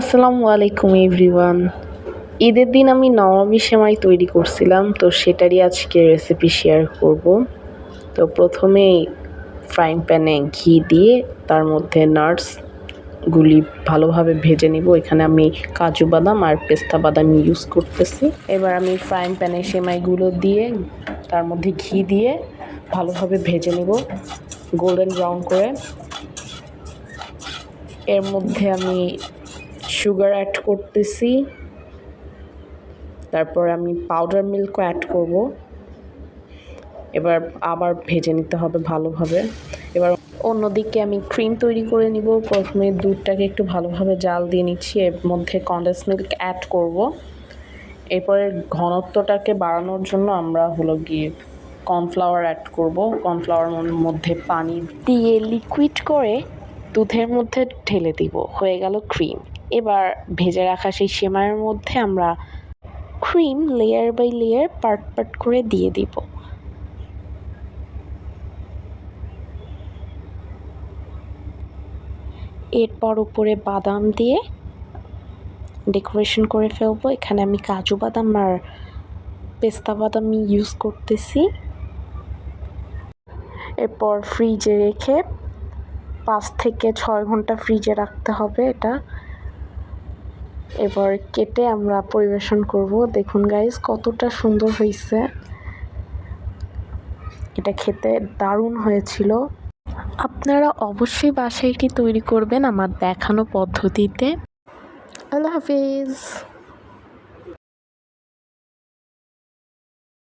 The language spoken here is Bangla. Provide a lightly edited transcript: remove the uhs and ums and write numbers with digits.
আসসালামু আলাইকুম এভরিওয়ান। ঈদের দিন আমি নওয়াবী সেমাই তৈরি করছিলাম, তো সেটারই আজকে রেসিপি শেয়ার করব। তো প্রথমেই ফ্রাইং প্যানে ঘি দিয়ে তার মধ্যে নাটসগুলি ভালোভাবে ভেজে নিব। এখানে আমি কাজু বাদাম আর পেস্তা বাদাম ইউজ করতেছি। এবার আমি ফ্রাইং প্যানে সেমাইগুলো দিয়ে তার মধ্যে ঘি দিয়ে ভালোভাবে ভেজে নেব গোল্ডেন ব্রাউন করে। এর মধ্যে আমি সুগার অ্যাড করতেছি, তারপর আমি পাউডার মিল্কও অ্যাড করব। এবার আবার ভেজে নিতে হবে ভালোভাবে। এবার অন্যদিকে আমি ক্রিম তৈরি করে নিব। প্রথমে দুধটাকে একটু ভালোভাবে জাল দিয়ে নিচ্ছি, এর মধ্যে কনডেন্স মিল্ক অ্যাড করব। এরপরে ঘনত্বটাকে বাড়ানোর জন্য আমরা গিয়ে কর্নফ্লাওয়ার অ্যাড করব। কর্নফ্লাওয়ারের মধ্যে পানি দিয়ে লিকুইড করে দুধের মধ্যে ঢেলে দিব, হয়ে গেল ক্রিম। এবার ভেজে রাখা সেই সেমাইয়ের মধ্যে আমরা cream layer by layer part part করে দিয়ে দিব। এরপর উপরে বাদাম দিয়ে ডেকোরেশন করে ফেলবো। এখানে আমি কাজু বাদাম আর পেস্তা বাদাম ইউজ করতেছি। এরপর ফ্রিজে রেখে 5 থেকে 6 ঘন্টা ফ্রিজে রাখতে হবে এটা। এবার কেটে আমরা পরিবেশন করব। দেখুন গাইস, কতটা সুন্দর হয়েছে। এটা খেতে দারুণ হয়েছিল। আপনারা অবশ্যই বাসায় এটি তৈরি করবেন আমার দেখানো পদ্ধতিতে। আল্লাহ হাফিজ।